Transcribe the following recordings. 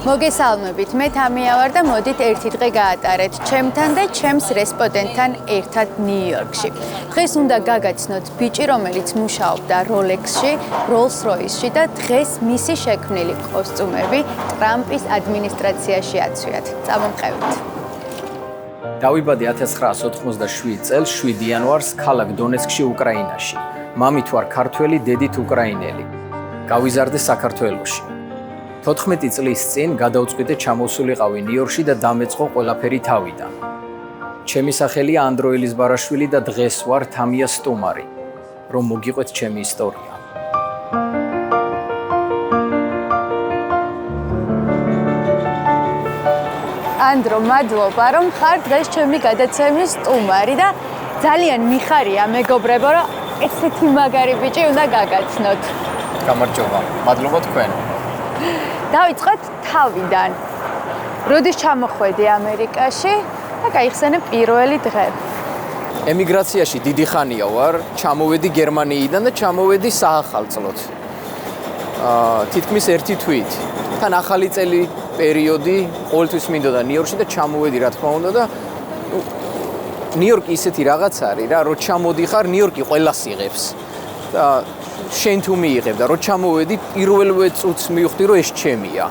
მოგესალმებით, მე თამია ვარ და მოდით ერთი დღე გაატარეთ ჩემთან და ჩემს რესპონდენტთან ერთად ნიუ-იორკში. დღეს უნდა გაგაცნოთ ბიჭი, რომელიც მუშაობდა Rolex-ში, Rolls-Royce-ში და დღეს მისი შექმნილი კოსტუმები ტრამპის ადმინისტრაციაში აცვიათ. წამომყევით. დავიბადე 1987 წელს 7 იანვარს ქალაქ დონეცკში, უკრაინაში. მამით ვარ ქართველი, დედით უკრაინელი. გავიზარდე საქართველოში. 14 წლის წინ გადავწყვიტე ჩამოსულიყავი ნიუ-იორკში და დამეწყო ყველაფერი თავიდან. ჩემი სახელია ანდრო ელიზბარაშვილი და დღეს ვარ თამია სტუმარი, რომ მოგიყვეთ ჩემი ისტორია. ანდრო, მადლობა, რომ ხარ დღეს ჩემი გადაცემის სტუმარი და ძალიან მიხარია მეგობრებო, რომ ესეთი მაგარი ბიჭი უნდა გაგაცნოთ. გამარჯობა, მადლობა თქვენ. დავიწყოთ თავიდან. როდის ჩამოხვედი ამერიკაში და გაიხსენე პირველი დღე? ემიგრაციაში დიდი ხანია ვარ, ჩამოვედი გერმანიიდან და ჩამოვედი საახალწლოდ. თითქმის 1 თვით. თან ახალი წელი პერიოდი ყოველთვის მინდოდა ნიუ-იორკში და ჩამოვედი, რა თქმა უნდა და ნიუ-იორკი ისეთი რაღაც არის რა, რომ ჩამოდიხარ, ნიუ-იორკი ყველას იღებს. და შენ თუ მიიღებ და რომ ჩამოვედი, პირველივე წუთს მივხვდი, რომ ეს ჩემია.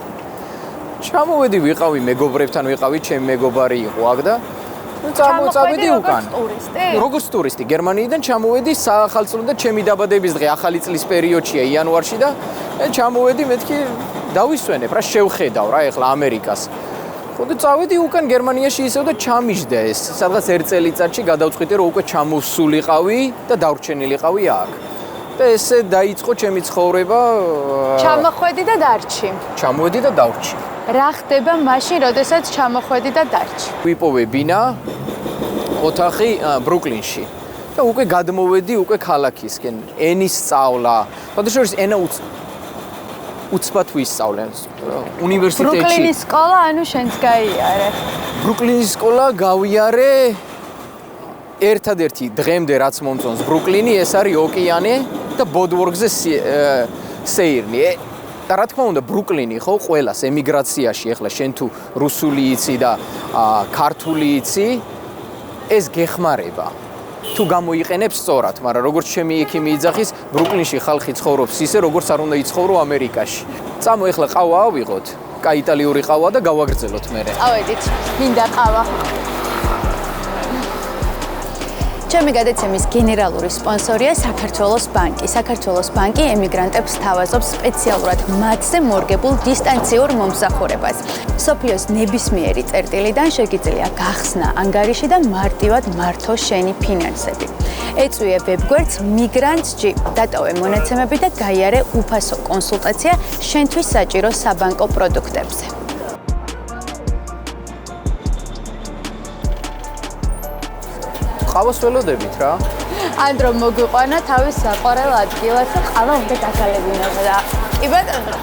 ჩამოვედი, ვიყავი მეგობრებთან, ვიყავი, ჩემი მეგობარი იყო აქ და წავედი უკან. როგორც ტურისტი, გერმანიიდან ჩამოვედი საახალწლო და ჩემი დაბადების დღე ახალი წლის პერიოდშია იანვარში და ჩამოვედი, მეთქი დავისვენებ რა, შევხედავ რა ეხლა ამერიკას. ხო და წავედი უკან გერმანიაში ისევ და ჩამიждდა ეს. სადღაც 1 წელიწადში გადავწყვიტე, რომ უკვე ჩამოსულიყავი და დავრჩენილიყავი აქ. და ესე დაიწყო ჩემი ცხოვრება. ჩამოხვედი და დარჩი. ჩამოვედი და დავრჩი. რა ხდება მაშინ, როდესაც ჩამოხვედი და დარჩი? ვიპოვე ბინა, ოთახი ბრუკლინში. და უკვე გადმოვედი უკვე ქალაქისკენ. ენის სწავლა. შესაძლოა ენა უცბად ვისწავლე უნივერსიტეტში. ბრუკლინის სკოლა, ანუ შენც გაიარე. ბრუკლინის სკოლა გავიარე. ერთადერთი დღემდე რაც მომწონს ბრუკლინი, ეს არის ოკეანე და ბოდვორკზე სეირნი. და რა თქმა უნდა, ბრუკლინი ხო ყველას ემიგრაციაში, ეხლა შენ თუ რუსული იცი და ქართული იცი, ეს გეხმარება. თუ გამოიყენებს სწორად, მაგრამ როგორც ჩემი იქი მიიძახის, ბრუკლინში ხალხი ცხოვრობს ისე, როგორც არ უნდა იცხოვრო ამერიკაში. წამო ეხლა ყავა ავიღოთ, კაი იტალიური ყავა და გავაგრძელოთ მერე. წავედით, მინდა ყავა. ჩემი გადაცემის გენერალური სპონსორია საქართველოს ბანკი. საქართველოს ბანკი ემიგრანტებს სთავაზობს სპეციალურად მათზე მორგებულ დისტანციურ მომსახურებას. სოფიოს ნებისმიერი წერტილიდან შეგიძლია გახსნა ანგარიში და მარტივად მართო შენი ფინანსები. ეწვიე ვებგვერდს Migrants-G, დატოვე მონაცემები და გაიარე უფასო კონსულტაცია შენთვის საჭირო საბანკო პროდუქტებზე. ყავას ველოდებით რა. ანდრო მოგვიყვანა თავის საყვარელ ადგილას და ყავა უნდა დაგალებინებოდა და კი ბატონო.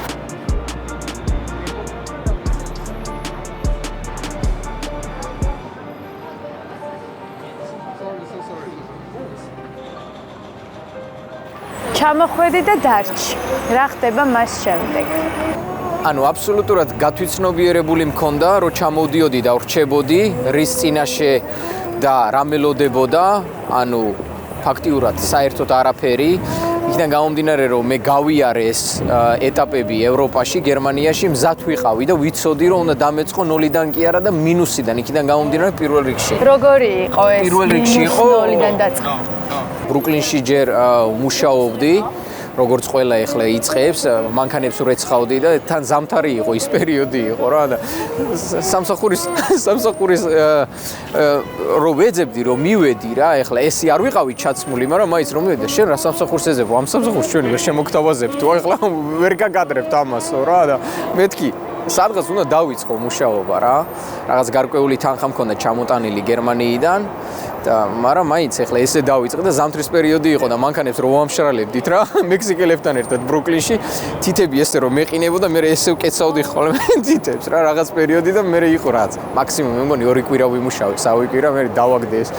ჩამოხვედი და დარჩი. რა ხდება მას შემდეგ? ანუ აბსოლუტურად გათვითცნობიერებული მქონდა, რომ ჩამოვდიოდი და ვრჩებოდი რის წინაშე და რა მელოდებოდა, ანუ ფაქტიურად საერთოდ არაფერი. იქიდან გამომდინარე, რომ მე გავიარე ეს ეტაპები ევროპაში, გერმანიაში, მზად ვიყავი და ვიცოდი, რომ უნდა დამეწყო 0-დან კი არა და მინუსიდან. იქიდან გამომდინარე პირველ რიგში. როგორი იყო ეს? პირველ რიგში იყო 0-დან დაწყო. ბრუკლინში ჯერ მუშაობდი. როგორც ყველა ეხლა იწყებს, მანქანებს ურეცხავდი და თან ზამთარი იყო, ის პერიოდი იყო რა და სამსახურის რო ვეძებდი, რომ მივედი რა, ეხლა ესე არ ვიყავი ჩაცმული, მაგრამ მაინც რომ მივედი, შენ რა სამსახურს ეძებ, ამ სამსახურს ჩვენ ვერ შემოგთავაზებთ, ეხლა ვერ გაგადრებთ ამასო რა და მეთქი სადღაც უნდა დავიწყო მუშაობა რა. რაღაც გარკვეული თანხა მქონდა ჩამოტანილი გერმანიიდან და მაგრამ მაინც ეხლა ესე დავიწყე და ზამთრის პერიოდი იყო და მანქანებს რო ვამშრალებდით რა მექსიკელებთან ერთად ბრუკლინში თითები ესე რომ მეყინებოდა მე ესე ვკეცავდი ხოლმე თითებს რა რაღაც პერიოდი და მე იყო რაც მაქსიმუმ მე მგონი 2 კვირა ვიმუშავე, 3 კვირა მე დავაგდე ეს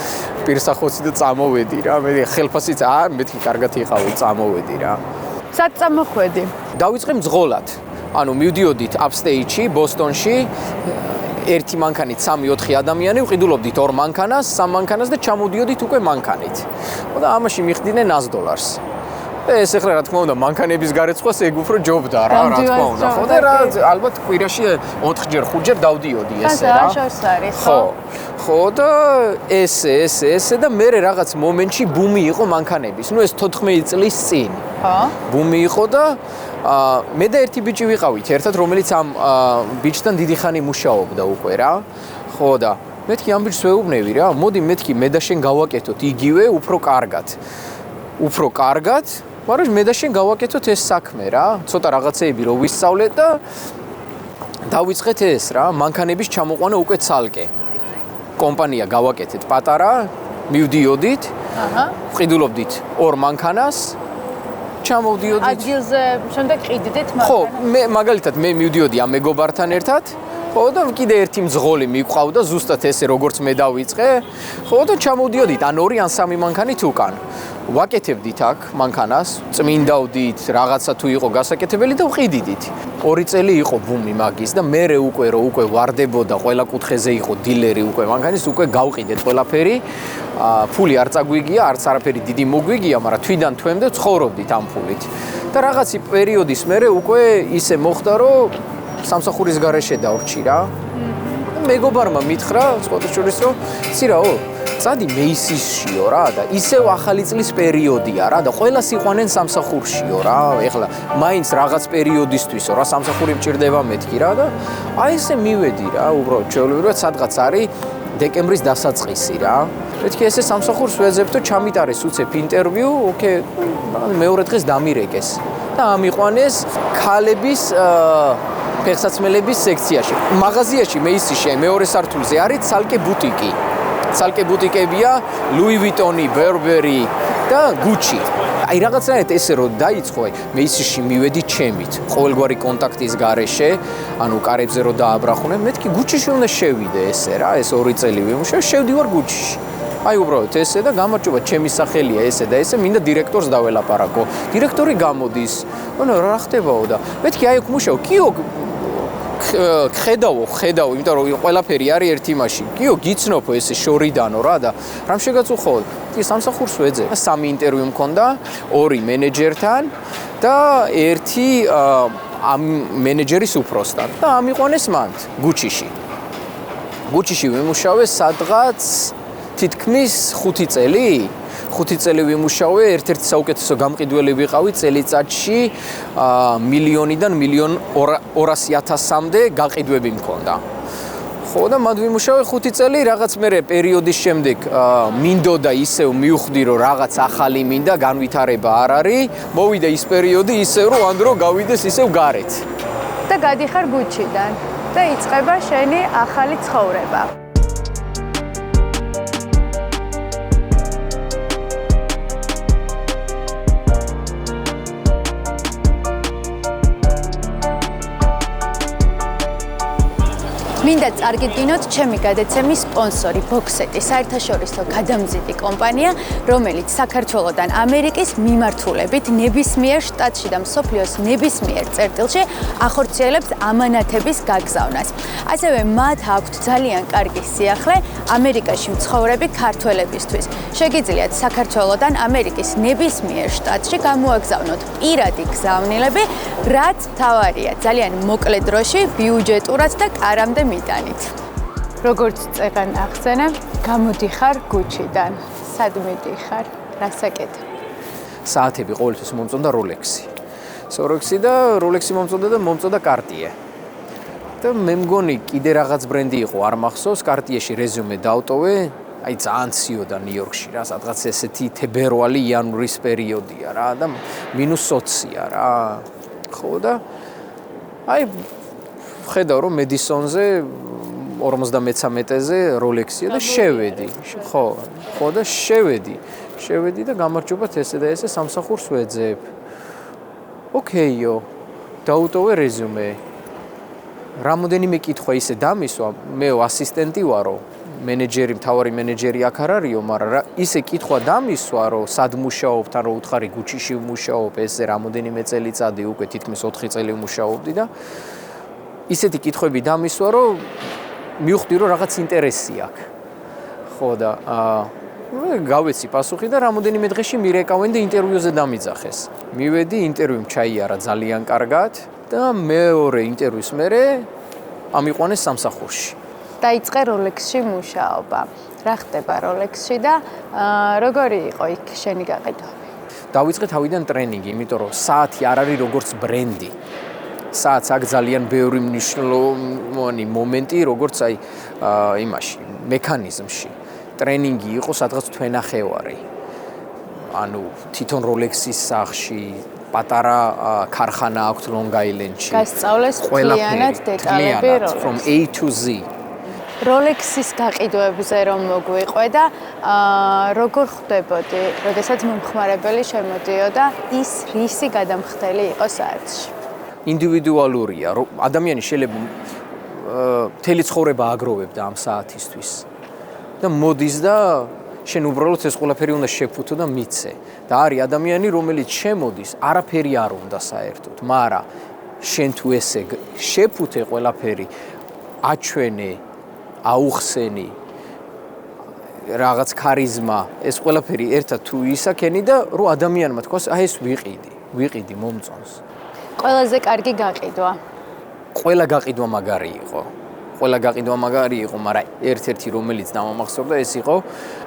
პირსახოცი და წამოვედი რა მე ხელფასიც მეთქი კარგად იყავი წამოვედი რა. სად წამოხვედი? დავიწყე მძღოლად. ანუ მივდიოდით upstate-ში, ბოსტონში, ერთი მანქანით 3-4 ადამიანი, ვყიდულობდით 2 მანქანას, 3 მანქანას და ჩამოდიოდით უკვე მანქანით. და ამაში მიხდიდნენ $100. და ეს ახლა რა თქმა უნდა მანქანების გარეცხვას ეგ უფრო ჯობდა რა თქმა უნდა. ხო და რა ალბათ კვირაში 4-ჯერ 5-ჯერ დავდიოდი ესე რა. ხო და ესე და მე რაღაც მომენტში ბუმი იყო მანქანების. ნუ ეს 14 წლის წინ. ბუმი იყო და მე და ერთი ბიჭი ვიყავით ერთად, რომელიც ამ ბიჭთან დიდი ხანი მუშაობდა უკვე რა. ხო და მეთქი ამ ბიჭს ვეუბნები რა, მოდი მეთქი მე და შენ გავაკეთოთ იგივე უფრო კარგად, მაგრამ მე და შენ გავაკეთოთ ეს საქმე რა. ცოტა რაღაცეები რო ვისწავლეთ და დავიწყეთ ეს რა, მანქანების ჩამოყვანა უკვე ცალკე. კომპანია გავაკეთეთ პატარა, მივდიოდით, ვყიდულობდით 2 მანქანას. ჩამოვდიოდით. ადგილზე შემდეგ ყიდდით მანქანა. ხო, მე მაგალითად მე მივდიოდი ამ მეგობართან ერთად. ხო და კიდე ერთი მძღოლი მიყვავდა ზუსტად ესე როგორც მე დავიწყე. ხო და ჩამოვდიოდით ან 2 ან 3 მანქანით უკან. ვაკეთებდით აქ მანქანას, წმინდავდით, რაღაცა თუ იყო გასაკეთებელი და ვყიდიდით. 2 წელი იყო ბუმი მაგის და მე უკვე ვარდებოდა ყველა კუთხეზე იყო დილერი უკვე მანქანის, უკვე გავყიდეთ ყველაფერი. ფული არ წაგვიგია, არც არაფერი დიდი მოგვიგია, მაგრამ თვიდან თვემდე ცხოვრობდით ამ ფულით. და რაღაცი პერიოდის მერე უკვე ისე მოხდა, რომ სამსახურის გარეშე დავრჩი რა. მეგობარმა მითხრა, სხვადასხვა რომ ცირაო, წადი მეისისშიო რა და ისევ ახალი წლის პერიოდია რა და ყველა სიყვანენ სამსახურშიო რა. ეხლა მაინც რაღაც პერიოდისთვისო რა სამსახური მჭირდება მეთქი რა და აი ესე მივედი რა, უბრალოდ ჩვეულებრივად სადღაც არის დეკემბრის დასაწყისი რა. მეთქი ესე სამსახურს ვეძებთო, ჩამიტარეს უცებ ინტერვიუ, ოკეი, მეორე დღეს დამირეკეს და ამიყვანეს ქალების ფეხსაცმელების სექციაში. მაღაზიაში მეისისში მეორე სართულზე არის ცალკე ბუტიკი. ცალკე ბუტიკებია ლუი ვიტონი, ბერბერი და გუჩი. აი რაღაცნაირად ესე რომ დაიწყო, მეისისში მივედი ჩემით, ყოველგვარი კონტაქტის გარეშე, ანუ კარებზე რომ დააბრახუნე, მეთქი გუჩიში უნდა შევიდე ესე რა, ეს 2 წელი ვიმუშავე, შევდივარ გუჩიში. აი უბრალოდ ესე და გამარჯობა, ჩემი სახელია ესე და ესე, მინდა დირექტორს დაველაპარაკო. დირექტორი გამოდის. ანუ რა ხდებაო და მეთქი აი აქ მუშაობ, კიო ხედავ, იმიტომ რომ ყველაფერი არის ერთ იმაში. კიო გიცნობო ესე შორიდანო რა და რამ შეგაწუხო? კი სამსახურს ვეძებ. 3 ინტერვიუ მქონდა, 2 მენეჯერთან და 1 ამ მენეჯერის უფროსთან და ამიყვანეს მან გუჩიში. გუჩიში ვიმუშავე სადღაც თითქმის 5 წელი. 5 წელი ვიმუშავე, ერთ-ერთი საუკეთესო გამყიდველი ვიყავი წელიწადში მილიონიდან 1.200.000-მდე გაყიდვები მქონდა. ხო და მად ვიმუშავე 5 წელი, რაღაც მერე პერიოდის შემდეგ მინდოდა ისევ მივხვდი რომ რაღაც ახალი მინდა, განვითარება არ არის. მოვიდა ის პერიოდი ისევ რომ ანდრო გავიდეს ისევ გარეთ. და გადიხარ გუჩიდან და იწყება შენი ახალი ცხოვრება. მინდა წარგიდგინოთ ჩემი გადაცემის სპონსორი ბოქსეტი, საერთაშორისო გადამზიდი კომპანია, რომელიც საქართველოსთან ამერიკის მიმართულებით ნებისმიერ შტატში და მსოფლიოს ნებისმიერ წერტილში ახორციელებს ამანათების გაგზავნას. ასევე მათ აქვთ ძალიან კარგი სიახლე ამერიკაში მცხოვრები ქართველებისთვის. შეგიძლიათ საქართველოსთან ამერიკის ნებისმიერ შტატში გამოაგზავნოთ პირადი გზავნილები, რაც მთავარია, ძალიან მოკლე დროში, ბიუჯეტურად და კარამდე მიტანით. როგორც წეგან ახსენე, გამოდიხარ გუჩიდან. სად მიდიხარ? რას აკეთებ? საათები ყოველთვის მომწონდა როლექსი. როლექსი და როლექსი მომწონდა და მომწონდა კარტიე. და მე მგონი კიდე რაღაც ბრენდი იყო, არ მახსოვს, კარტიეში რეზიუმე დავტოვე, აი ძალიან ციოდა ნიუ-იორკში რა, სადღაც ესეთი თებერვალი, იანვრის პერიოდია რა და -20-ია რა. ხო და აი ხედავ რომ მედისონზე 53-ზე როლექსია და შევედი. ხო და შევედი და გამარჯობათ ესე და ესე სამსახურს ვეძებ. ოკეიო. დაუტოვე რეზიუმე. რამოდენიმე კითხვა ისე დამისვა, მე ასისტენტი ვარო. მენეჯერი, მთავარი მენეჯერი აქ არ არისო, მაგრამ ისე კითხვა დამისვა, რომ სად მუშაობთ, ან რომ უთხარი გუჩიში ვმუშაობ, ესე რამოდენიმე წელიწადი უკვე თითქმის 4 წელი ვმუშაობდი და ისეთი კითხვები დამისვა, რომ მივხვდი, რომ რაღაც ინტერესი აქვს. ხო და გავეცი პასუხი და რამოდენიმე დღეში მირეკავენ და ინტერვიუზე დამიძახეს. მივედი, ინტერვიუმ ჩაიარა ძალიან კარგად და მეორე ინტერვიუს მერე ამიყვანეს სამსახურში. დაიწყე Rolex-ში მუშაობა. რა ხდება Rolex-ში და როგორი იყო იქ შენი გაყიდვები? დავიწყე თავიდან ტრენინგი, იმიტომ რომ საათი არ არის როგორც ბრენდი. საათს აქ ძალიან ბევრი მნიშვნელოვანი მომენტი, როგორც აი იმაში, მექანიზმში. ტრენინგი იყო სადღაც თვენახევარი. ანუ თვითონ Rolex-ის სახში, პატარა ქარხანა აქვს Long Island-ში. გასწავლეს მთლიანად დეტალები Rolex. From A to Z. Rolex-ის გაყიდვებზე რომ მოგვიყვე და როგორ ხდებოდი, როდესაც მომხმარებელი შემოდიოდა ის რისი გადამხდელი იყო საათში? ინდივიდუალურია, რომ ადამიანი შეიძლება მთელი ცხოვრება აგროვებდა ამ საათისთვის. და მოდის და შენ უბრალოდ ეს ყველაფერი უნდა შეფუთო და მიცე. და არის ადამიანი, რომელიც შემოდის, არაფერი არ უნდა საერთოდ, მაგრამ შენ თუ ესე შეფუთე ყველაფერი, აჩვენე, აუხსენი რაღაც ქარიზმა, ეს ყველაფერი ერთად თუ ისაქენი და რომ ადამიანმა თქვას, აი ეს ვიყიდი მომწონს. ყველაზე კარგი გაყიდვა. ყველა გაყიდვა მაგარი იყო. მაგრამ ერთ-ერთი რომელიც დამამახსოვრდა ეს იყო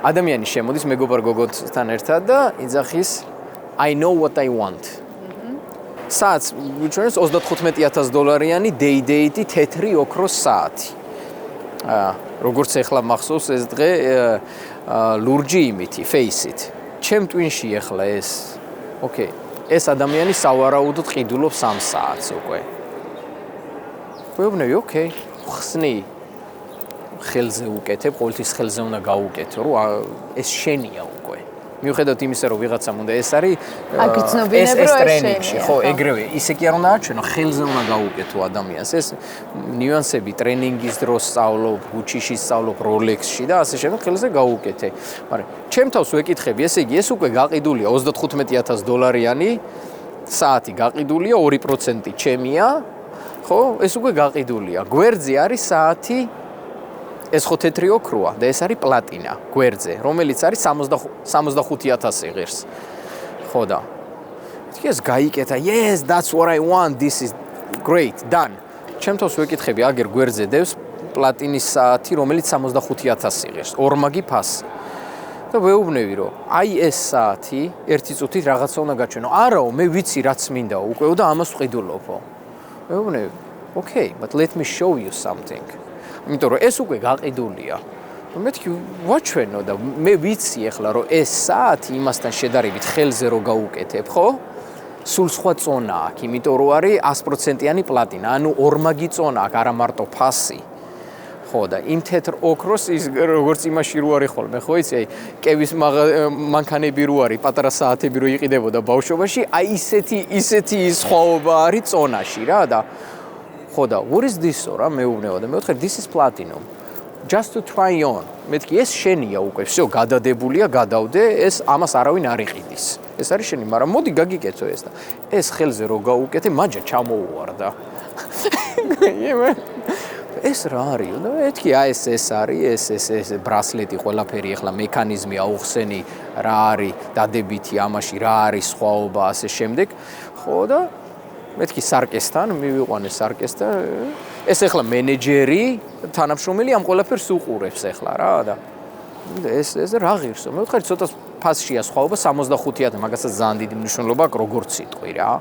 ადამიანი შემოდის მეგობარ გოგოთან ერთად და იძახის I know what I want. საათს ვიჩვენეს $35,000 day-date თეთრი ოქროს საათი. როგორც ეხლა მახსოვს ეს დღე ლურჯი იმითი, face-ით. ჩემ ტვინში ეხლა ეს. ოკეი. ეს ადამიანი სავარაუდოდ ყიდულობს ამ საათს უკვე. ვეუბნები, ოკეი. ხსნი ხელზე უკეთებ, ყოველთვის ხელზე უნდა გაუკეთო, რომ ეს შენია უკვე. მიუხედავად იმისა, რომ ვიღაცამ უნდა ეს არის აგრძნობინებ რომ ტრენინგში, ხო, ეგრევე, ისე კი არ უნდა აჩვენო, ხელზე უნდა გაუკეთო ადამიანს. ეს ნიუანსები ტრენინგის დროს სწავლობ, გუჩიში სწავლობ, Rolex-ში და ასე შემდეგ ხელზე გაუკეთე. მაგრამ ჩემ თავს ვეკითხები, ესე იგი, ეს უკვე გაყიდულია $35,000 საათი გაყიდულია 2% ჩემია. ხო, ეს უკვე გაყიდულია. გვერდზე არის საათი, ეს ხო თეთრი ოქროა და ეს არის პლატინა გვერდზე, რომელიც არის 65,000 ღირს. ხო და ეს გაიკეთა, yes, that's what I want, this is great, done. ჩემ თავს ვეკითხები, აგერ გვერდზე დევს პლატინის საათი, რომელიც 65,000 ღირს, ორმაგი ფასი. და ვეუბნები, რომ აი ეს საათი ერთი წუთით რაღაცა უნდა გაჩვენო. არაო, მე ვიცი რაც მინდაო უკვე და ამას ვყიდულობო. ვეუბნები, okay, but let me show you something. იმიტომ რომ ეს უკვე გაყიდულია. მეთქი ვაჩვენო და მე ვიცი ახლა რომ ეს საათი იმასთან შედარებით ხელზე რო გაუკეთებ, ხო? სულ სხვა წონა აქვს, იმიტომ რომ არის 100%-იანი პლატინა, ანუ ორმაგი წონა აქვს, არა მარტო ფასი. ხო და იმ თეთრ ოქროს ის როგორც იმაში რო არის ხოლმე, ხო იცი, აი კევის მანქანები რო არის, პატარა საათები რო იყიდებოდა ბავშვობაში, აი ისეთი სხვაობა არის წონაში რა და ხო და what is this რა მეუბნება და მე ვთქვი this is platinum just to try on. მეთქი ეს შენია უკვე, всё გადადებულია, გადავდე, ეს ამას არავინ არ იყიდის. ეს არის შენი, მაგრამ მოდი გაგიკეთო ეს და ეს ხელზე რო გაუკეთე, მაჯა ჩამოუვარდა. ეს რა არის? და მეთქი აი ეს არის, ეს ბრასლეტი, ყველაფერი ახლა მექანიზმი აუხსენი, რა არის დადებითი ამაში, რა არის სხვაობა ასე შემდეგ. ხო და მეთქი სარკესთან, მივიყვანე სარკესთან. ეს ახლა მენეჯერი, თანამშრომელი ამ ყველაფერს უყურებს ახლა რა და ეს რა ღირსო? მე ვთქვი ცოტა ფასშია სხვაობა 65,000, მაგასაც ძალიან დიდი მნიშვნელობა აქვს როგორც სიტყვი რა.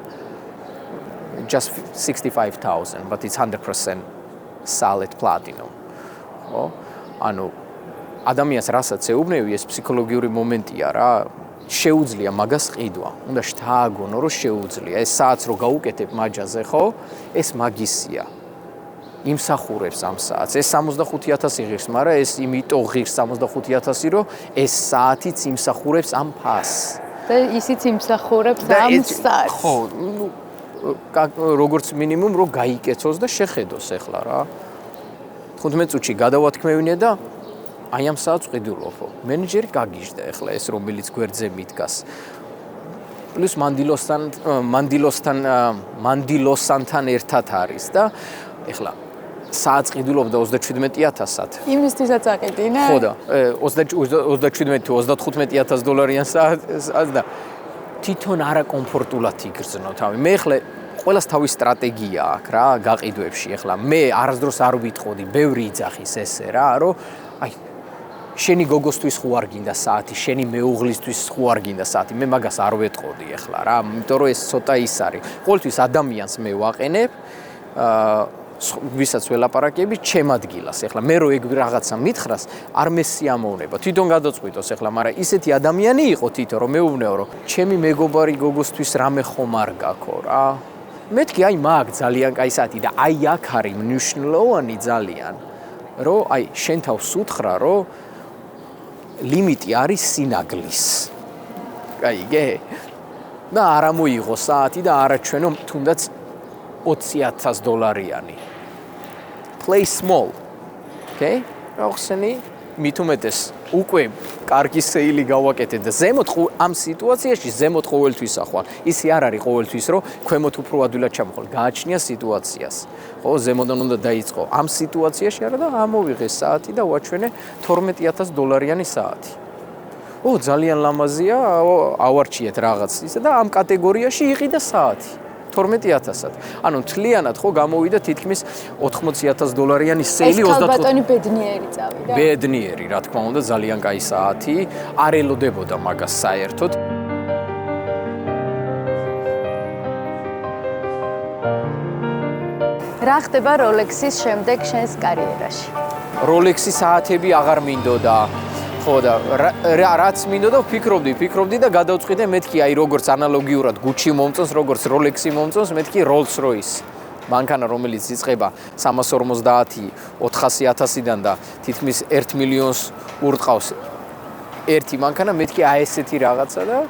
Just 65,000, but it's 100% solid platinum. ხო? ანუ ადამიანს რასაც ეუბნები, ეს ფსიქოლოგიური მომენტია რა. შეუძლია მაგას ყიდვა. უნდა შთააგონო, რომ შეუძლია. ეს საათს რო გაუკეთებ მაჯაზე, ხო? ეს მაგისია. იმსახურებს ამ საათს. ეს 65,000 ღირს, მაგრამ ეს იმიტომ ღირს 65,000, რომ ეს საათიც იმსახურებს ამ ფასს. და ისიც იმსახურებს ამ საათს. ხო, როგორც მინიმუმ რო გაიკეთოს და შეხედოს ახლა რა. 15 წუთში გადავათქმევინე და აი ამ საათს ყიდულობ. მენეჯერი გაგიჟდა ეხლა ეს რომელიც გვერდზე მიდგას. პლუს მანდილოსანთან ერთად არის და ეხლა საათს ყიდულობდა 37000-ად. იმისთვისაც აყიდინე? ხო და 37 თუ 35000 დოლარიან საათს და თვითონ არაკომფორტულად იგრძნო თავი. მე ეხლა ყველას თავის სტრატეგია აქვს რა გაყიდვებში ეხლა. მე არასდროს არ ვიტყოდი, ბევრი იძახის ესე რა, რომ აი შენი გოგოსთვის ხო არ გინდა საათი, შენი მეუღლისთვის ხო არ გინდა საათი. მე მაგას არ ვეტყოდი ეხლა რა, იმიტომ რომ ეს ცოტა ის არის. ყოველთვის ადამიანს მე ვაყენებ ვისაც ველაპარაკები ჩემ ადგილას. ეხლა მე რო ეგ რაღაცა მითხრას, არ მესიამოვნება. თვითონ გადაწყვიტოს ეხლა, მაგრამ ისეთი ადამიანი იყო თვითონ რომ მეუბნეო რომ ჩემი მეგობარი გოგოსთვის რამე ხომ არ გაქო რა. მეთქი აი მაგ ძალიან კაი საათი და აი აქ არის მნიშვნელოვანი ძალიან რომ აი შენ თავს უთხრა რომ ლიმიტი არის სინაგლის. კაიგე? და არ ამოიღო საათი და არაჩვენო თუნდაც 20000 დოლარიანი. Play small. Okay? ახსენი მით უმეტეს უკვე კარგი სეილი გავაკეთეთ და ზემოთ ამ სიტუაციაში ზემოთ ყოველთვის ახვალ. ისი არ არის ყოველთვის რომ ქვემოთ უფრო ადვილად ჩამოხვალ. გააჩნია სიტუაციას. ხო, ზემოდან უნდა დაიწყო. ამ სიტუაციაში არა და ამოვიღე საათი და ვაჩვენე 12000 დოლარიანი საათი. ძალიან ლამაზია, ავარჩიეთ რაღაც ისა და ამ კატეგორიაში იყიდა საათი. 12000-ად. ანუ მთლიანად ხო გამოვიდა თითქმის 80000 დოლარიანი სეილი 25. ეს ქალბატონი ბედნიერი წავიდა. ბედნიერი, რა თქმა უნდა, ძალიან კაი საათი. არ ელოდებოდა მაგას საერთოდ. რა ხდება Rolex-ის შემდეგ შენს კარიერაში? Rolex-ის საათები აღარ მინდოდა. ხო და რაც მინდოდა ვფიქრობდი და გადავწყვიტე მეთქი აი როგორც ანალოგიურად Gucci მომწონს, როგორც Rolex-ი მომწონს, მეთქი Rolls-Royce. მანქანა რომელიც იწყება 350,000-400,000-დან და თითქმის 1 მილიონს ურტყავს ერთი მანქანა, მეთქი აი ესეთი რაღაცა და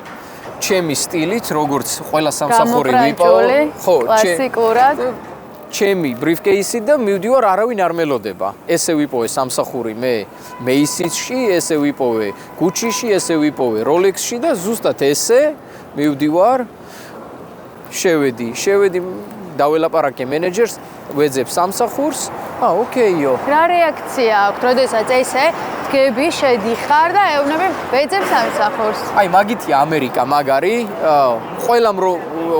ჩემი სტილით, როგორც ყველა სამსახური ვიპოვო, ხო, კლასიკურად ჩემი briefcase-ი და მივდივარ არავინ არ მელოდება. ესე ვიპოვე სამსახური მე Macy's-ში, ესე ვიპოვე Gucci-ში, ესე ვიპოვე Rolex-ში და ზუსტად ესე მივდივარ. შევედი დაველაპარაკე მენეჯერს, ვეძებ სამსახურს. ოკეიო. რა რეაქცია აქვს, როდესაც ესე დგები, შედიხარ და ეუბნები ვეძებ სამსახურს? აი მაგითია ამერიკა მაგარი.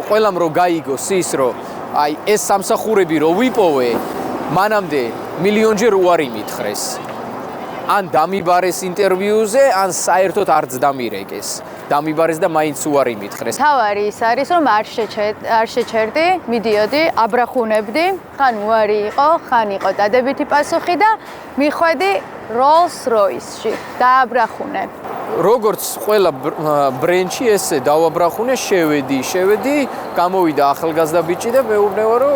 ყველამ რო გაიგოს ის რომ აი ეს სამსახურები რო ვიპოვე, მანამდე მილიონჯერ უარი მითხრეს. ან დამიბარეს ინტერვიუზე, ან საერთოდ არც დამირეკეს. დამიბარეს და მაინც უარი მითხრეს. თავარი ის არის, რომ არ შეჩერდი, მიდიოდი, აბრახუნებდი, ხან უარი იყო, ხან იყო დადებითი პასუხი და მიხვედი Rolls-Royce-ში და აბრახუნე. როგორც ყველა ბრენდში ესე დავაბრახუნე, შევედი, გამოვიდა ახალგაზრდა ბიჭი და მეუბნევა რომ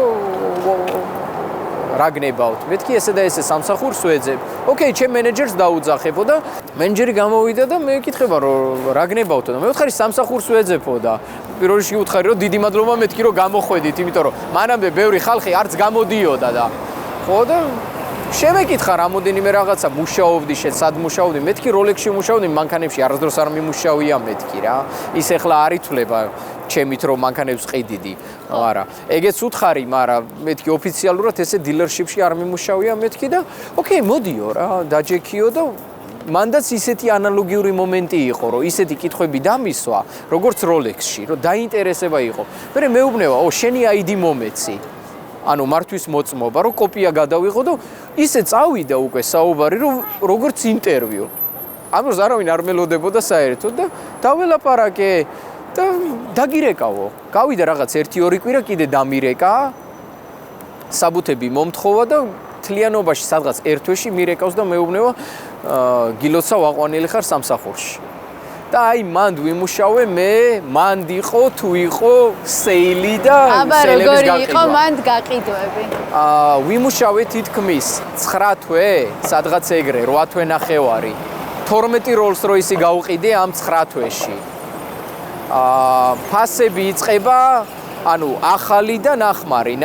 რა გნებავთ. მეთქი ესე და ესე სამსახურს ვეძებ. ოკეი, ჩემ მენეჯერს დაუძახებო და მენეჯერი გამოვიდა და მე ვკითხება რომ რა გნებავთო და მე ვთხარი სამსახურს ვეძებო და პირველ რიგში ვუთხარი რომ დიდი მადლობა მეთქი რომ გამოხვედით, იმიტომ რომ მანამდე ბევრი ხალხი არც გამოდიოდა და ხო და შემეკითხა რამოდენიმე რაღაცა მუშაობდი სად მუშაობდი მეთქი Rolex-ში მუშაობდი მანქანებში არასდროს არ მიმუშავია მეთქი რა ის ეხლა არ ითვლება ჩემით რომ მანქანებს ყიდიდი არა ეგეც უთხარი მაგრამ მეთქი ოფიციალურად ესე დილერშიპში არ მიმუშავია მეთქი და ოკეი მოდიო რა დაჯექიო და მანდაც ისეთი ანალოგიური მომენტი იყო რომ ისეთი კითხვები დამისვა როგორც Rolex-ში რომ დაინტერესება იყო მე მეუბნევა შენი ID მომეცი ანუ მართვის მოწმობა რომ კოპია გადავიღო და ისე წავიდა უკვე საუბარი რომ როგორც ინტერვიუ ამას არავინ არ მელოდებოდა საერთოდ და დაველაპარაკე და დაგირეკავო გავიდა რაღაც 1-2 კვირა კიდე დამირეკა საბუთები მომთხოვა და თლიანობაში სადღაც ერთ თვეში მირეკავს და მეუბნევა გილოცა ვაყვანილი ხარ სამსახურში და აი მანდ ვიმუშავე მე მანდ იყო თუ იყო სეილი და სელების გაყიდვა. აბა როგორი იყო მანდ გაყიდვები? ვიმუშავე თითქმის 9 თვე, სადღაც ეგრე 8 თვე ნახევარი. 12 Rolls-Royce-ი გავყიდე ამ 9 თვეში. ფასები იწყება, ანუ ახალი და ნახმარი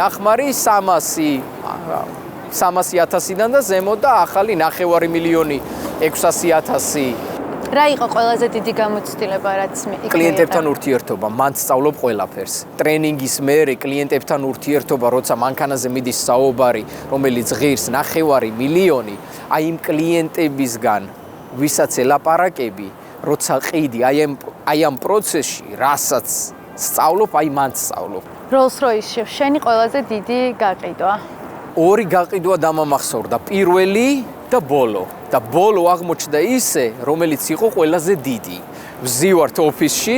300,000-დან და ზემოთ და ახალი 9,5 მილიონი 600,000 რა იყო ყველაზე დიდი გამოცდილება, რაც კლიენტებთან ურთიერთობა, მან სწავლობ ყველაფერს. ტრენინგის მერე კლიენტებთან ურთიერთობა, როცა მანქანაზე მიდის საუბარი, რომელიც ღირს 9 მილიონი, აი იმ კლიენტებისგან, ვისაც ელაპარაკები, როცა ყიდი აი ამ პროცესში, რასაც სწავლობ, აი მან სწავლობ. Rolls-Royce-ში შენი ყველაზე დიდი გაყიდვა. ორი გაყიდვა დამამახსოვრდა, პირველი და ბოლო. და ბოლო აღმოჩნდა ისე, რომელიც იყო ყველაზე დიდი. ვზივართ ოფისში,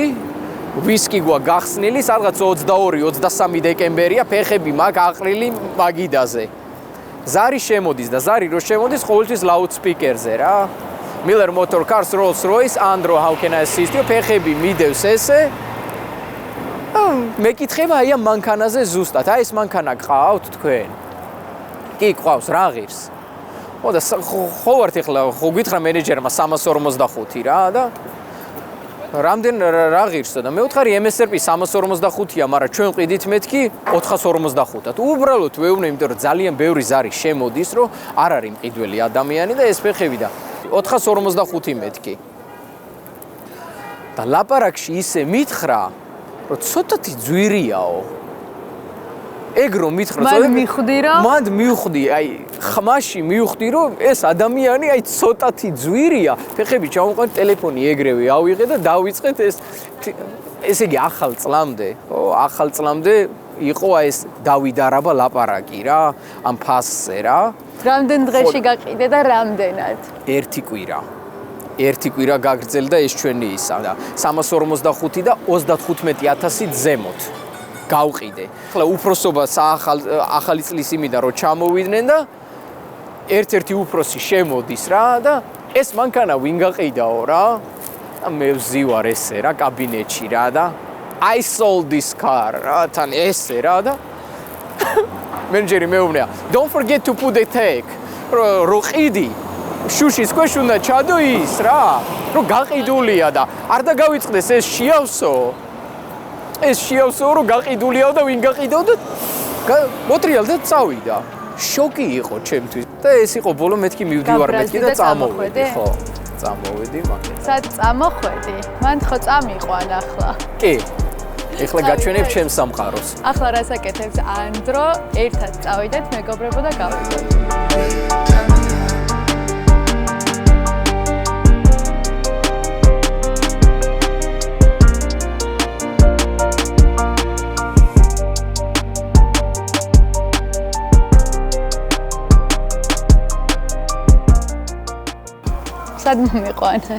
ვისკი გვაგახსნილი, სადღაც 22-23 დეკემბერია, ფეხები მაგ აყრილი მაგიდაზე. ზარი შემოდის და ზარი რო შემოდის, ყოველთვის ლაუდსპიკერზე რა. Miller Motor Cars, Rolls-Royce, Andro, how can I assist you? ფეხები მიდევს ესე. მეკითხება აი ამ მანქანაზე ზუსტად. აი ეს მანქანა გყავთ თქვენ? კი, გყავს, რა ღირს? და ხო ვართ ეხლა ხო გითხრა მენეჯერმა 345 რა და რამდენ რა ღირსო და მე ვთხარი MSRP 345-ია, მაგრამ ჩვენ ყიდით მეთქი 455-ად. უბრალოდ ვეუბნე, იმიტომ რომ ძალიან ბევრი ზარი შემოდის, რომ არ არის მყიდველი ადამიანი და ეს ფეხები და 455 მეთქი. და ლაპარაკში ისე მითხრა, რომ ცოტათი ძვირიაო. ეგ რომ მითხრა, მანდ მივხვდი, აი ხმაში მივხვდი, რომ ეს ადამიანი აი ცოტათი ძვირია. ფეხები ჩავუყენთ, ტელეფონი ეგრევე ავიღე და დავიწყეთ ესე იგი ახალ წლამდე, ახალ წლამდე იყო აი ეს დავიდარაბა ლაპარაკი რა, ამ ფასზე რა. რამდენ დღეში გაყიდე და რამდენად? ერთი კვირა გაგრძელდა ეს ჩვენი ისა და 345 და 35,000 ზემოთ. გავყიდე. ახლა უფროსობა ახალი წლის იმიდან რომ ჩამოვიდნენ და ერთ-ერთი უფროსი შემოდის რა და ეს მანქანა ვინ გაყიდაო რა? მე ვზივარ ესე რა კაბინეტში რა და I sold this car რა თან ესე რა და მენეჯერი მეუბნია don't forget to put the tag რო ყიდი შუშის ქვეშ უნდა ჩადო ის რა რო გაყიდულია და არ დაგავიწყდეს ეს შეავსო ეს შეავსო რომ გაყიდულიაო და ვინ გაყიდაო და მოტრიალ და წავიდა შოკი იყო ჩემთვის და ეს იყო ბოლო მეთქი მივდივარ მეთქი და წამოვედი ხო წამოვედი მაგრამ სად წამოხვედი მან ხო წამიყვან ახლა კი ეხლა გაჩვენებ ჩემს სამყაროს ახლა რასაკეთებს ანდრო ერთად წავიდეთ მეგობრებო და გავიდეთ სად მომიყვანა?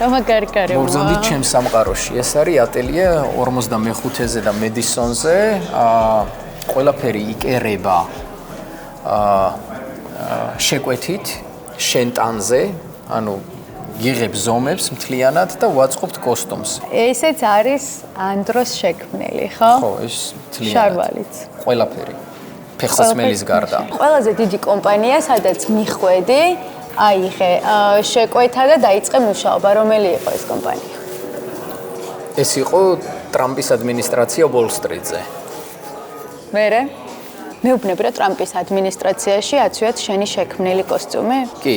რა მაგარკარებია? მოგზავნით ჩემს სამყაროში. ეს არის ატელიე 45-ზე და მედისონზე. ყველაფერი იკერება შეკვეთით, შენტანზე, ანუ გიღებ ზომებს მთლიანად და ვაწყობთ კოსტუმს. ესეც არის ანდროს შექმნელი, ხო? ხო, ეს მთლიანად. შარვალიც. ყველაფერი. ფეხსაცმელის გარდა. ყველაზე დიდი კომპანია, სადაც მიხვედი აიღე შეკვეთა და დაიწყე მუშაობა. რომელი იყო ეს კომპანია? ეს იყო ტრამპის ადმინისტრაცია ვოლ-სტრიტზე. მერე? მეუბნები რა ტრამპის ადმინისტრაციაში აცვიათ შენი შექმნილი კოსტუმი? კი.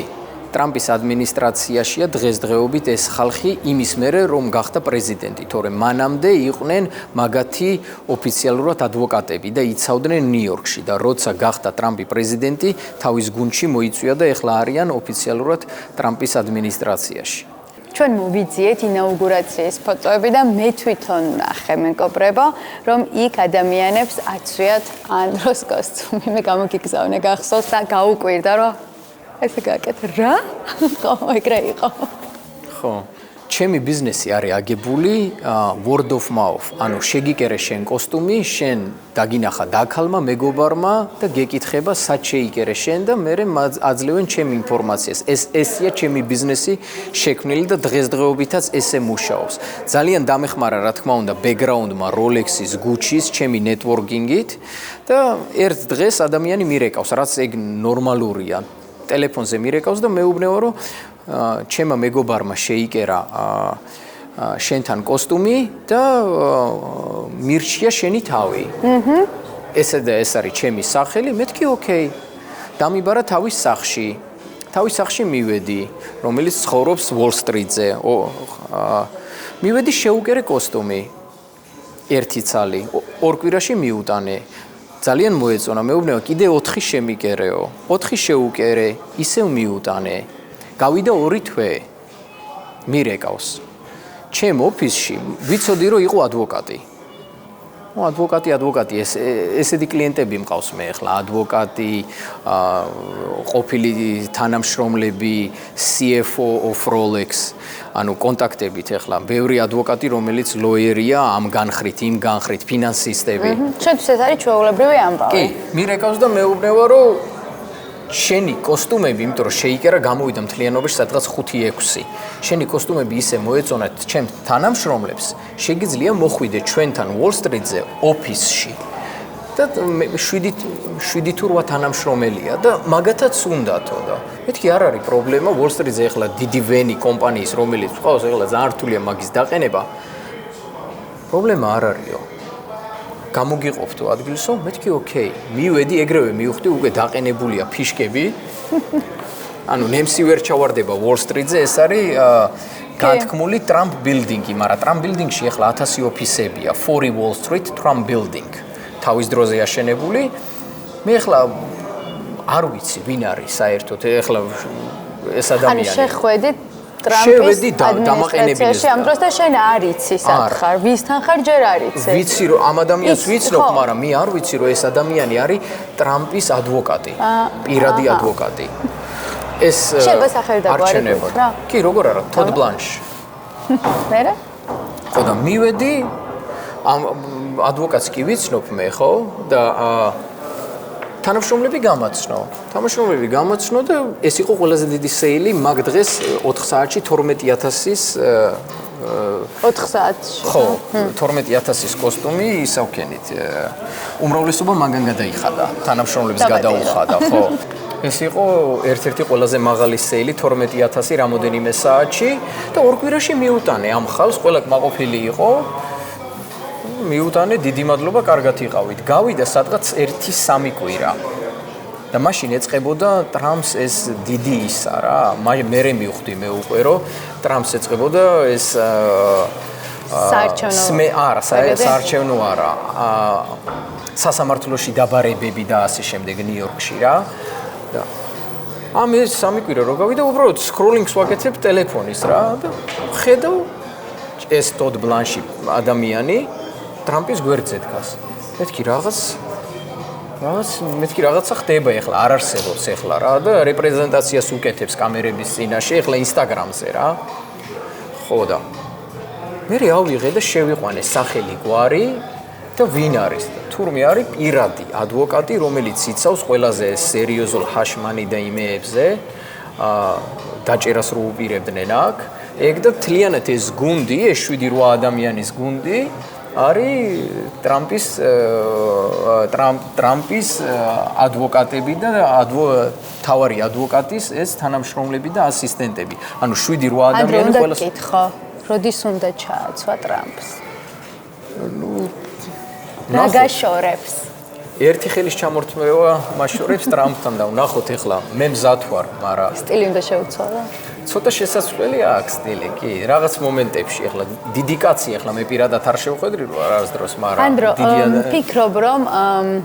ტრამპის ადმინისტრაციაშია დღესდღეობით ეს ხალხი იმის მერე რომ გახდა პრეზიდენტი, თორემ მანამდე იყვნენ მაგათი ოფიციალურად ადვოკატები და იცავდნენ ნიუ-იორკში და როცა გახდა ტრამპი პრეზიდენტი, თავის გუნდში მოიწვია და ეხლა არიან ოფიციალურად ტრამპის ადმინისტრაციაში. ჩვენ მოვიძიეთ ინაუგურაციის ფოტოები და მე თვითონ ნახე მეგობრებო, რომ იქ ადამიანებს აცვიათ ანდროს კოსტუმი. მე გამოგიგზავნე გახსოვს და გაუკვირდა რომ ესე გაკეთე რა? ხო, ეგრე იყო. ხო. ჩემი ბიზნესი არის აგებული word of mouth. ანუ შეგიკერე შენ კოსტუმი, შენ დაგინახა დაქალმა მეგობარმა და გეკითხება სად შეიკერე შენ და მე აძლევენ ჩემ ინფორმაციას. ესია ჩემი ბიზნესი შექმნილი და დღესდღეობითაც ესე მუშაობს. ძალიან დამეხმარა რა თქმა უნდა background-მა Rolex-ის, Gucci-ის, ჩემი networking-ით და ერთ დღეს ადამიანი მირეკავს, რაც ეგ ნორმალურია. ტელეფონზე მირეკავს და მეუბნეო რომ ჩემმა მეგობარმა შეიკერა შენთან კოსტუმი და მირჩია შენი თავი. ესე და ეს არის ჩემი სახელი, მეთქი ოკეი. დამიბარა თავის სახლში. თავის სახში მივედი, რომელიც ცხოვრობს Wall Street-ზე. მივედი შეუკერე კოსტუმი. ერთი ცალი, ორ კვირაში მიუტანე. ძალიან მოეწონა, მეუბნება კიდე 4 შემიკერეო. 4 შეუკერე, ისევ მიუტანე. გავიდა 2 თვე. მირეკავს. ჩემ ოფისში ვიცოდი რომ იყო ადვოკატი. ადვოკატი ესეთი კლიენტები მყავს მე ახლა ადვოკატი ყოფილი თანამშრომლები CFO of Rolex ანუ კონტაქტებით ახლა ბევრი ადვოკატი რომელიც ლოიერია ამ განხრით იმ განხრით ფინანსისტები ჩვენთვის ეს არის ჩვეულებრივი ამბავი კი მირეკავს და მეუბნება რომ შენი კოსტუმები, იმიტომ რომ შეიკერა გამოვიდა მთლიანობაში სადღაც 5-6. შენი კოსტუმები ისე მოეწონათ ჩემ თანამშრომლებს, შეგიძლია მოხვიდე ჩვენთან Wall Street-ზე ოფისში. და 7 თუ 8 თანამშრომელია და მაგათაც უნდათო და მეთქი არ არის პრობლემა Wall Street-ზე ახლა დიდი ვენი კომპანიის რომელიც ყავს ახლა ძალიან რთულია მაგის დაყენება. პრობლემა არ არისო. გამოგიყოფთო ადგილსო, მეთქი ოკეი, მივედი ეგრევე მივხვდი უკვე დაყენებულია ფიშკები. ანუ ნემსი ვერ ჩავარდება Wall Street-ზე, ეს არის განთქმული Trump Building-ი, მაგრამ Trump Building-ში ახლა 1000 ოფისებია, 4 Wall Street Trump Building. თავის დროზე აშენებული. მე ახლა არ ვიცი, ვინ არის საერთოდ, ახლა ეს ადამიანი. ანუ შეხვედით ტრამპის დამაყენებილის ამ დროს და შენ არ იცი სად ხარ, ვისთან ხარ ჯერ არ იცი. ვიცი რომ ამ ადამიანს ვიცნობ, მაგრამ მე არ ვიცი რომ ეს ადამიანი არის ტრამპის ადვოკატი, პირადი ადვოკატი. ეს შეგასახელი დაგვარებით რა? კი, როგორ არა, Todd Blanche. მერე? ხო და მივედი ამ ადვოკატს კი ვიცნობ მე, ხო? და თანამშრომლები გამაცნო და ეს იყო ყველაზე დიდი სეილი მაგ დღეს 4 საათში 12000-ის 4 საათში. ხო, 12000-ის კოსტუმი ისავქენით. უმრავლესობა მაგან გადაიხადა, თანამშრომლებს გადაუხადა, ხო. ეს იყო ერთ-ერთი ყველაზე მაღალი სეილი 12000 რამოდენიმე საათში და 2 კვირაში მიუტანე ამ ხალხს, ყველა კმაყოფილი იყო. მიუტანე დიდი მადლობა, კარგად იყავით. გავიდა სადღაც 1-3 კვირა. და მაშინ ეწყებოდა ტრამპს ეს დიდი ისა რა. მე მივხვდი მე უკვე რომ ტრამპს ეწყებოდა ეს საარჩევნო არა. სასამართლოში დაბარებები და ასე შემდეგ ნიუ-იორკში რა. და ამ ეს 3 კვირა რო გავიდა, უბრალოდ სკროლინგს ვაკეთებ ტელეფონის რა და ხედავ ეს Todd Blanche ადამიანი ტრამპის გვერდზე დგას. მეთქი რაღაცა ხდება ახლა, არ არსებობს ახლა რა და რეპრეზენტაციას უკეთებს კამერების წინაშე, ახლა Instagram-ზე რა. ხო და მე ავიღე და შევიყვანე სახელი გვარი და ვინ არის და თურმე არის პირადი ადვოკატი, რომელიც იცავს ყველაზე სერიოზულ ჰაშმანი და იმეებზე, დაჭერას რო უპირებდნენ აქ. ეგ და თლიანად ეს გუნდი, ეს 7-8 ადამიანის გუნდი არის ტრამპის ადვოკატები და თავარი ადვოკატის ეს თანამშრომლები და ასისტენტები. ანუ 7-8 ადამიანი ყველა კითხო, როდის უნდა ჩააცვა ტრამპს? ნაგაშორებს. ერთი ხელის ჩამორთმევა მაშორებს ტრამპთან და ვნახოთ ახლა მე მზად ვარ, მაგრამ სტილი უნდა შეუცვალო. ცოტა შესაძლებელი აქვს სტილი, კი, რაღაც მომენტებში ახლა დიდი კაცი ახლა მე პირადად არ შევხედრი რომ არას დროს, მაგრამ ანდრო, ფიქრობ რომ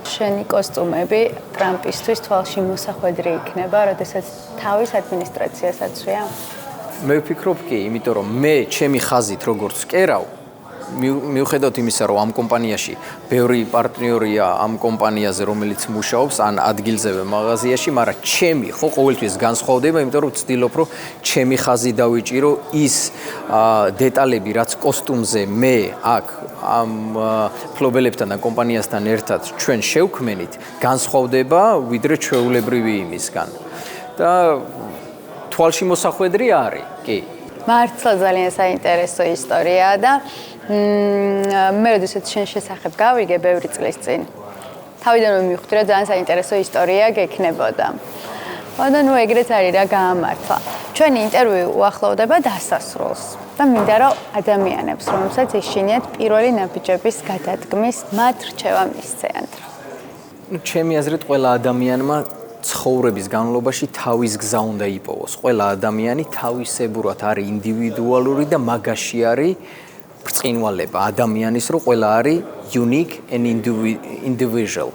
შენი კოსტუმები ტრამპისთვის თვალში მოსახვედრი იქნება, როდესაც თავის ადმინისტრაციას აცვია? მე ვფიქრობ კი, იმიტომ რომ მე ჩემი ხაზით როგორც კერავ მიუხედავად იმისა, რომ ამ კომპანიაში ბევრი პარტნიორია ამ კომპანიაზე, რომელიც მუშაობს ან ადგილზევე მაღაზიაში, მაგრამ ჩემი ხო ყოველთვის განსხვავდება, იმიტომ რომ ვცდილობ, რომ ჩემი ხაზი დავიჭირო ის დეტალები, რაც კოსტუმზე მე აქ ამ ფლობელებთან და კომპანიასთან ერთად ჩვენ შევქმნით, განსხვავდება ვიდრე ჩვეულებრივი იმისგან. და თვალში მოსახვედრი არის, კი. მართლა ძალიან საინტერესო ისტორიაა და მე როდესაც შენ შესახებ გავიგე ბევრი წლის წინ. თავიდანვე მივხვდი, რომ ძალიან საინტერესო ისტორია გექნებოდა. და ნუ ეგრეც არის რა გაამართლა. ჩვენი ინტერვიუ უახლოვდება დასასრულს და მინდა რომ ადამიანებს, რომელსაც ეშინიათ პირველი ნაბიჯების გადადგმის მათ რჩევა მისცეათ. ჩემი აზრით ყველა ადამიანმა ცხოვრების განმავლობაში თავის გზა უნდა იპოვოს. ყველა ადამიანი თავისებურად არის ინდივიდუალური და მაგაში არის ბრწყინვალება ადამიანის, რომ ყველა არის unique and individual.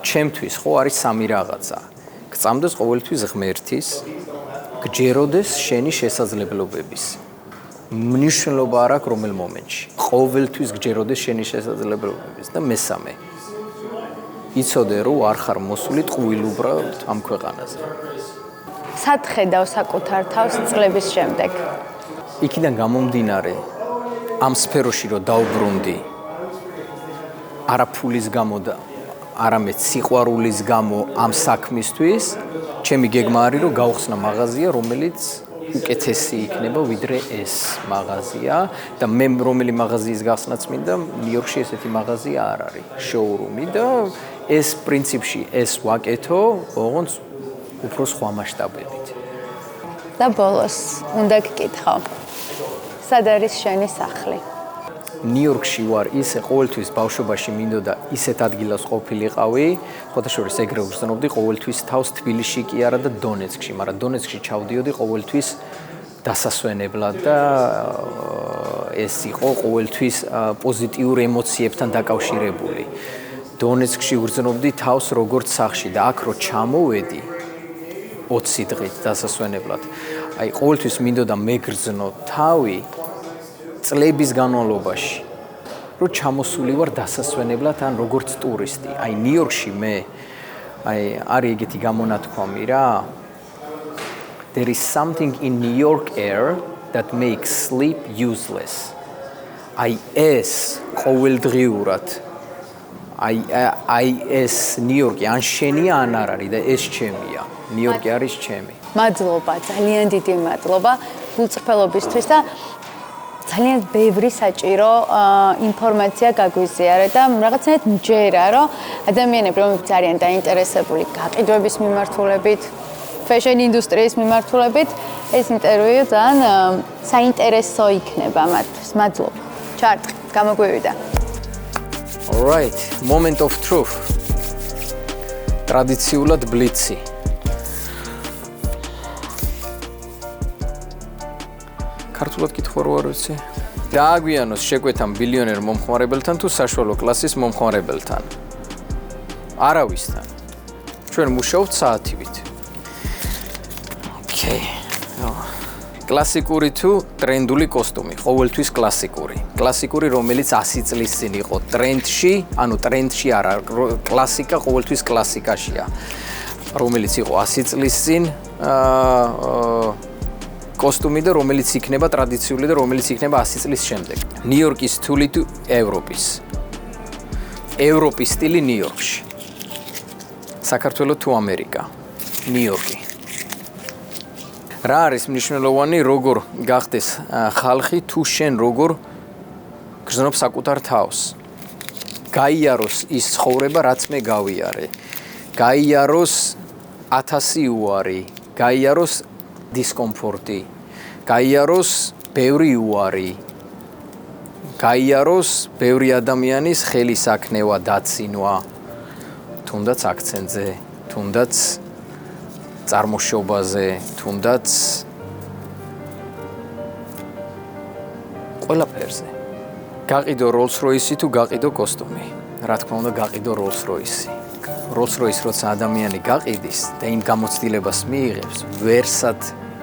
ჩემთვის ხო არის სამი რაღაცა. გწამდეს ყოველთვის ღმერთის, გჯეროდეს შენი შესაძლებლობების. მნიშვნელობა არ აქვს რომელ მომენტში. ყოველთვის გჯეროდეს შენი შესაძლებლობების და მესამე. იცოდე რომ არ ხარ მოსული ტყუილუბრად ამ ქვეყანაზე. სად ხედავ საკუთარ თავს წლების შემდეგ? იქიდან გამომდინარე ამ სფეროში რომ დაუბრუნდი არა ფულის გამო და არამედ სიყვარულის გამო ამ საქმისთვის, ჩემი გეგმა არის რომ გავხსნა მაღაზია, რომელიც უკეთესი იქნება ვიდრე ეს მაღაზია და მე რომელი მაღაზიის გახსნაც მინდა, ნიუ-იორკში ესეთი მაღაზია არ არის, შოურუმი და ეს პრინციპში ეს ვაკეთო, ოღონდ უფრო სხვა მასშტაბებით. და ბოლოს უნდა გკითხო. სად არის შენი სახლი? ნიუ-იორკში ვარ, ისე ყოველთვის ბავშვობაში მინდოდა ისეთ ადგილას ყოფილიყავი, ხოთაშორის ეგრე ვგრძნობდი ყოველთვის თავს თბილისში კი არა და დონეცკში, მაგრამ დონეცკში ჩავდიოდი ყოველთვის დასასვენებლად და ეს იყო ყოველთვის პოზიტიურ ემოციებთან დაკავშირებული. დონეცკში ვგრძნობდი თავს როგორც სახლში და აქ რო ჩამოვედი 20 დღით დასასვენებლად. აი ყოველთვის მინდოდა მეგრძნო თავი წლების განმავლობაში, რომ ჩამოსული ვარ დასასვენებლად ან როგორც ტურისტი. აი ნიუ-იორკში მე არის ეგეთი გამონათქვამი რა. There is something in New York air that makes sleep useless. აი ეს ყოველდღიურად აი ეს ნიუ-იორკი ან შენია ან არ არის და ეს ჩემია. ნიუ-იორკი არის ჩემი. მადლობა, ძალიან დიდი მადლობა გულწრფელობისთვის და ძალიან ბევრი საჭირო ინფორმაცია გაგვიზიარა და რაღაცნაირად მჯერა, რომ ადამიანები, რომლებიც არიან დაინტერესებული გაყიდვების მიმართულებით, ფეშენ ინდუსტრიის მიმართულებით, ეს ინტერვიუ ძალიან საინტერესო იქნება მათთვის. მადლობა. ჩარტყი, გამოგვივიდა. All right, moment of truth. ტრადიციულად ბლიცი. ქართულად კითხვა რო არ ვიცი. დააგვიანოს შეკვეთა ბილიონერ მომხმარებელთან თუ საშუალო კლასის მომხმარებელთან? არავისთან. ჩვენ მუშაობთ საათივით. Okay. კლასიკური თუ ტრენდული კოსტუმი, ყოველთვის კლასიკური. კლასიკური, რომელიც 100 წლის წინ იყო ტრენდში, ანუ ტრენდში არა, კლასიკა ყოველთვის კლასიკაშია. რომელიც იყო 100 წლის წინ, კოსტუმი და რომელიც იქნება ტრადიციული და რომელიც იქნება 100 წლის შემდეგ. ნიუ-იორკის სტილი თუ ევროპის. ევროპის სტილი ნიუ-იორკში. საქართველო თუ ამერიკა. ნიუ-იორკი. რა არის მნიშვნელოვანი, როგორ გახდეს ხალხი თუ შენ როგორ გრძნობ საკუთარ თავს. გაიაროს ის ცხოვრება, რაც მე გავიარე. გაიაროს 1000 უარი, გაიაროს დისკომფორტი, გაიაროს ბევრი უარი, გაიაროს ბევრი ადამიანის ხელისაქნევა, დაცინვა, თუნდაც აქცენტზე, თუნდაც წარმოშობაზე, თუნდაც ყველაფერზე. გაყიდო Rolls-Royce თუ გაყიდო კოსტუმი? რა თქმა უნდა, გაყიდო Rolls-Royce. Rolls-Royce როცა ადამიანი გაყიდის და იმ გამოცდილებას მიიღებს, ვერსად,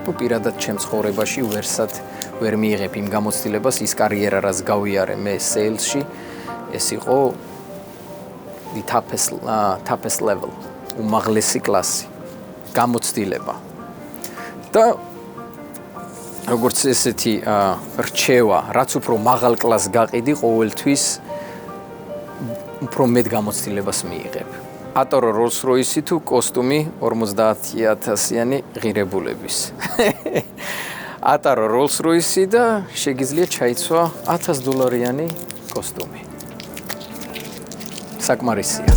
პირადად ჩემ ცხოვრებაში ვერსად ვერ მიიღებ იმ გამოცდილებას, ის კარიერა რაც გავიარე მე sales-ში, ეს იყო the toughest level, უმაღლესი კლასი. გამოცდილება. და როგორც ესეთი რჩევა, რაც უფრო მაღალ კლასს გაყიდი, ყოველთვის უფრო მეტ გამოცდილებას მიიღებ. ატარო Rolls-Royce თუ კოსტუმი 50,000-იანი ღირებულების. ატარო Rolls-Royce და შეგიძლია ჩაიცვა $1000-იანი კოსტუმი. საკმარისია.